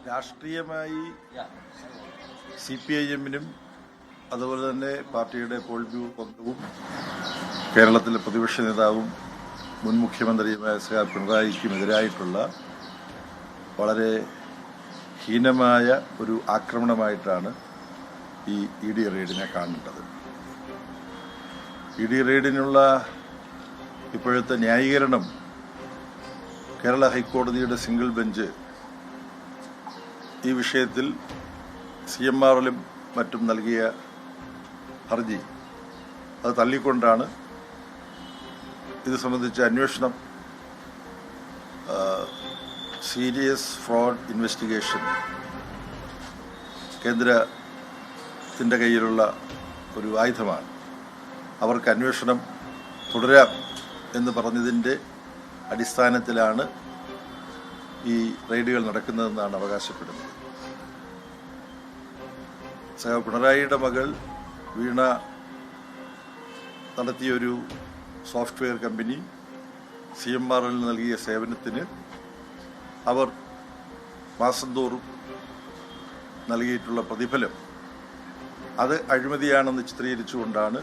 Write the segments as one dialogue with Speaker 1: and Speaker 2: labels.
Speaker 1: രാഷ്ട്രീയമായി CPIM-നും അതുപോലെ തന്നെ പാർട്ടിയുടെ പോൾ ബ്യൂറോ അംഗവും കേരളത്തിലെ പ്രതിപക്ഷ നേതാവും മുൻ മുഖ്യമന്ത്രിയുമായ ശ്രീ പിണറായിക്കുമെതിരായിട്ടുള്ള വളരെ ഹീനമായ ഒരു ആക്രമണമായിട്ടാണ് ഈ ED റെയ്ഡിനെ കാണേണ്ടത്. ED റെയ്ഡിനുള്ള ഇപ്പോഴത്തെ ന്യായീകരണം കേരള ഹൈക്കോടതിയുടെ സിംഗിൾ ബെഞ്ച് ഈ വിഷയത്തിൽ CMRലും മറ്റും നൽകിയ ഹർജി അത് തള്ളിക്കൊണ്ടാണ് ഇത് സംബന്ധിച്ച അന്വേഷണം സീരിയസ് ഫ്രോഡ് ഇൻവെസ്റ്റിഗേഷൻ കേന്ദ്രത്തിൻ്റെ കയ്യിലുള്ള ഒരു ആയുധമാണ്. അവർക്ക് അന്വേഷണം തുടരാം എന്ന് പറഞ്ഞതിൻ്റെ അടിസ്ഥാനത്തിലാണ് ഈ റെയ്ഡുകൾ നടക്കുന്നതെന്നാണ് അവകാശപ്പെടുന്നത്. പിണറായിയുടെ മകൾ വീണ നടത്തിയൊരു സോഫ്റ്റ്വെയർ കമ്പനി CMRL നൽകിയ സേവനത്തിന് അവർ മാസം തോറും നൽകിയിട്ടുള്ള പ്രതിഫലം അത് അഴിമതിയാണെന്ന് ചിത്രീകരിച്ചുകൊണ്ടാണ്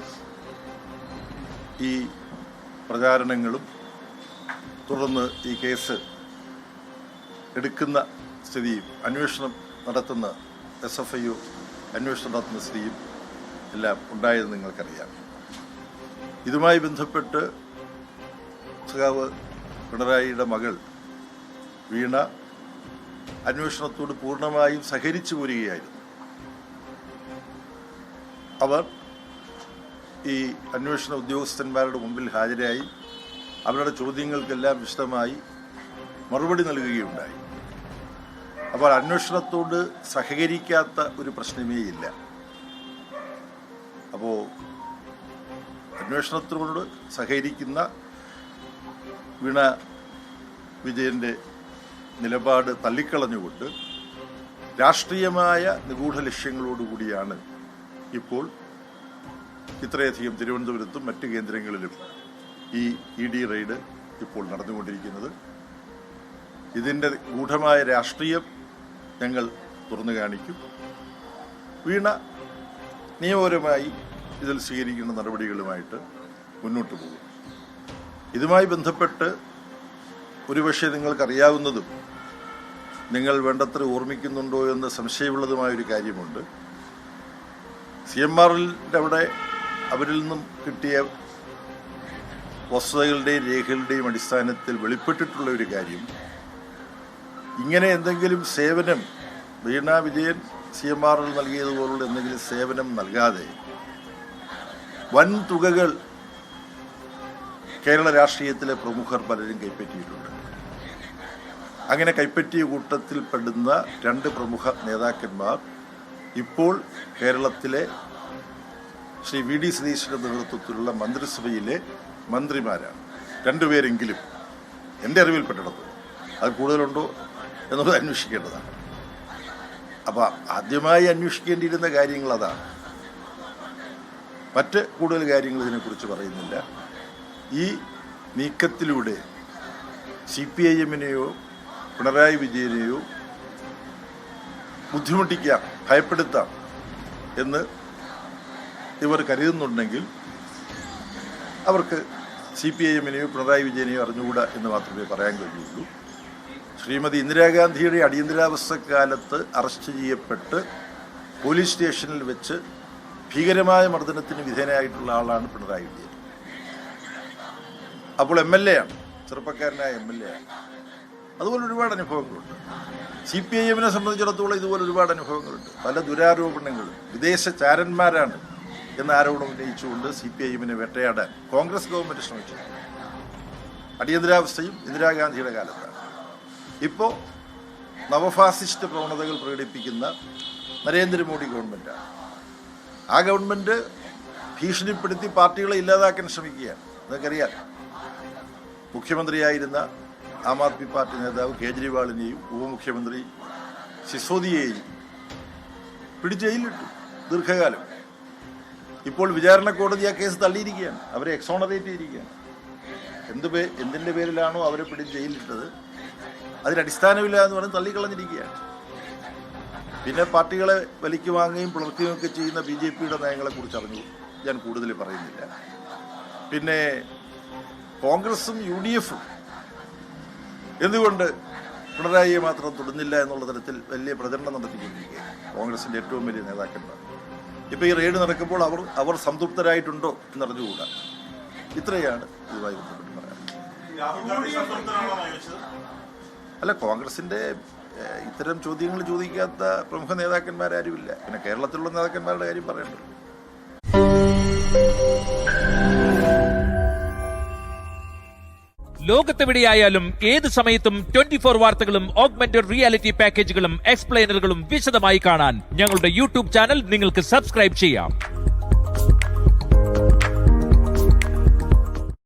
Speaker 1: ഈ പ്രചാരണങ്ങളും തുടർന്ന് ഈ കേസ് എടുക്കുന്ന സ്ഥിതിയും അന്വേഷണം നടത്തുന്ന SFIO അന്വേഷണം നടത്തുന്ന സ്ഥിതിയും എല്ലാം ഉണ്ടായത് നിങ്ങൾക്കറിയാം. ഇതുമായി ബന്ധപ്പെട്ട് സഖാവ് പിണറായിയുടെ മകൾ വീണ അന്വേഷണത്തോട് പൂർണ്ണമായും സഹകരിച്ചു പോരുകയായിരുന്നു. അവർ ഈ അന്വേഷണ ഉദ്യോഗസ്ഥന്മാരുടെ മുമ്പിൽ ഹാജരായി അവരുടെ ചോദ്യങ്ങൾക്കെല്ലാം വിശദമായി മറുപടി നൽകുകയുണ്ടായി. അപ്പോൾ അന്വേഷണത്തോട് സഹകരിക്കാത്ത ഒരു പ്രശ്നമേ ഇല്ല. അപ്പോൾ അന്വേഷണത്തോട് സഹകരിക്കുന്ന വീണ വിജയൻ്റെ നിലപാട് തള്ളിക്കളഞ്ഞുകൊണ്ട് രാഷ്ട്രീയമായ നിഗൂഢ ലക്ഷ്യങ്ങളോടുകൂടിയാണ് ഇപ്പോൾ ഇത്രയധികം തിരുവനന്തപുരത്തും മറ്റ് കേന്ദ്രങ്ങളിലും ഈ ED റെയ്ഡ് ഇപ്പോൾ നടന്നുകൊണ്ടിരിക്കുന്നത്. ഇതിൻ്റെ ഗൂഢമായ രാഷ്ട്രീയം ഞങ്ങൾ തുറന്നു കാണിക്കും. വീണ നിയമപരമായി ഇതിൽ സ്വീകരിക്കുന്ന നടപടികളുമായിട്ട് മുന്നോട്ട് പോകും. ഇതുമായി ബന്ധപ്പെട്ട് ഒരുപക്ഷെ നിങ്ങൾക്കറിയാവുന്നതും നിങ്ങൾ വേണ്ടത്ര ഓർമ്മിക്കുന്നുണ്ടോ എന്ന് സംശയമുള്ളതുമായൊരു കാര്യമുണ്ട്. CMRLൻ്റെ അവിടെ അവരിൽ നിന്നും കിട്ടിയ വസ്തുതകളുടെയും രേഖകളുടെയും അടിസ്ഥാനത്തിൽ വെളിപ്പെട്ടിട്ടുള്ള ഒരു കാര്യം, ഇങ്ങനെ എന്തെങ്കിലും സേവനം വീണ വിജയൻ CMRL നൽകിയതുപോലുള്ള എന്തെങ്കിലും സേവനം നൽകാതെ വൻ തുകകൾ കേരള രാഷ്ട്രീയത്തിലെ പ്രമുഖർ പലരും കൈപ്പറ്റിയിട്ടുണ്ട്. അങ്ങനെ കൈപ്പറ്റിയ കൂട്ടത്തിൽപ്പെടുന്ന 2 പ്രമുഖ നേതാക്കന്മാർ ഇപ്പോൾ കേരളത്തിലെ ശ്രീ VD സതീശൻ്റെ നേതൃത്വത്തിലുള്ള മന്ത്രിസഭയിലെ മന്ത്രിമാരാണ്. 2 പേരെങ്കിലും എൻ്റെ അറിവിൽപ്പെട്ടിടത്ത്. അത് കൂടുതലുണ്ടോ എന്നുള്ളത് അന്വേഷിക്കേണ്ടതാണ്. അപ്പോൾ ആദ്യമായി അന്വേഷിക്കേണ്ടിയിരുന്ന കാര്യങ്ങൾ അതാണ്. മറ്റ് കൂടുതൽ കാര്യങ്ങൾ ഇതിനെക്കുറിച്ച് പറയുന്നില്ല. ഈ നീക്കത്തിലൂടെ CPIM-നെയോ പിണറായി വിജയനെയോ ബുദ്ധിമുട്ടിക്കാം, ഭയപ്പെടുത്താം എന്ന് ഇവർ കരുതുന്നുണ്ടെങ്കിൽ അവർക്ക് CPIM-നെയോ പിണറായി വിജയനെയോ അറിഞ്ഞുകൂടാ എന്ന് മാത്രമേ പറയാൻ കഴിയുള്ളൂ. ശ്രീമതി ഇന്ദിരാഗാന്ധിയുടെ അടിയന്തരാവസ്ഥക്കാലത്ത് അറസ്റ്റ് ചെയ്യപ്പെട്ട് പോലീസ് സ്റ്റേഷനിൽ വെച്ച് ഭീകരമായ മർദ്ദനത്തിന് വിധേയനായിട്ടുള്ള ആളാണ് പിണറായി വിജയൻ. അപ്പോൾ MLA ആണ്, ചെറുപ്പക്കാരനായ MLA ആണ്. അതുപോലെ ഒരുപാട് അനുഭവങ്ങളുണ്ട്. CPIM-നെ സംബന്ധിച്ചിടത്തോളം ഇതുപോലെ ഒരുപാട് അനുഭവങ്ങളുണ്ട്. പല ദുരാരോപണങ്ങളും വിദേശ ചാരന്മാരാണ് എന്ന ആരോപണം ഉന്നയിച്ചുകൊണ്ട് CPIM-നെ വേട്ടയാടാൻ കോൺഗ്രസ് ഗവൺമെൻറ് ശ്രമിച്ചു. അടിയന്തരാവസ്ഥയും ഇന്ദിരാഗാന്ധിയുടെ കാലത്താണ്. ഇപ്പോൾ നവഫാസിസ്റ്റ് പ്രവണതകൾ പ്രകടിപ്പിക്കുന്ന നരേന്ദ്രമോദി ഗവൺമെൻറ്റാണ്. ആ ഗവൺമെൻറ് ഭീഷണിപ്പെടുത്തി പാർട്ടികളെ ഇല്ലാതാക്കാൻ ശ്രമിക്കുകയാണ്. നിങ്ങൾക്കറിയാം, മുഖ്യമന്ത്രിയായിരുന്ന ആം ആദ്മി പാർട്ടി നേതാവ് കേജ്രിവാളിനെയും ഉപമുഖ്യമന്ത്രി സിസോദിയെയും ജയിലിലിട്ടു ദീർഘകാലം. ഇപ്പോൾ വിചാരണ കോടതി ആ കേസ് തള്ളിയിരിക്കുകയാണ്, അവരെ എക്സോണറേറ്റ് ചെയ്തിരിക്കുകയാണ്. എന്തിൻ്റെ പേരിലാണോ അവരെ ജയിലിലിട്ടത് അതിന് അടിസ്ഥാനമില്ല എന്ന് പറഞ്ഞ് തള്ളിക്കളഞ്ഞിരിക്കുകയാണ്. പിന്നെ പാർട്ടികളെ വലിക്ക് വാങ്ങുകയും പിളർക്കുകയും ഒക്കെ ചെയ്യുന്ന BJPയുടെ നയങ്ങളെക്കുറിച്ച് അറിഞ്ഞു, ഞാൻ കൂടുതൽ പറയുന്നില്ല. പിന്നെ കോൺഗ്രസും UDFും എന്തുകൊണ്ട് പിണറായിയെ മാത്രം തൊടുന്നില്ല എന്നുള്ള തരത്തിൽ വലിയ പ്രചരണം നടത്തിക്കൊണ്ടിരിക്കുകയാണ് കോൺഗ്രസിൻ്റെ ഏറ്റവും വലിയ നേതാക്കന്മാർ. ഇപ്പോൾ ഈ റെയ്ഡ് നടക്കുമ്പോൾ അവർ സംതൃപ്തരായിട്ടുണ്ടോ എന്നറിഞ്ഞുകൂടാ. ഇത്രയാണ് ഇതുമായി ബന്ധപ്പെട്ട് പറയാനുള്ളത്. അല്ല, കോൺഗ്രസിൻ്റെ ഇത്തരം ചോദ്യങ്ങൾ ചോദിക്കാത്ത പ്രമുഖ നേതാക്കന്മാരാരുമില്ല. പിന്നെ കേരളത്തിലുള്ള നേതാക്കന്മാരുടെ കാര്യം പറയേണ്ടത്.
Speaker 2: ലോകത്തെവിടെയായാലും ഏത് സമയത്തും 24 വാർത്തകളും ഓഗ്മെന്റഡ് റിയാലിറ്റി പാക്കേജുകളും എക്സ്പ്ലെയിനറുകളും വിശദമായി കാണാൻ ഞങ്ങളുടെ യൂട്യൂബ് ചാനൽ നിങ്ങൾക്ക് സബ്സ്ക്രൈബ് ചെയ്യാം.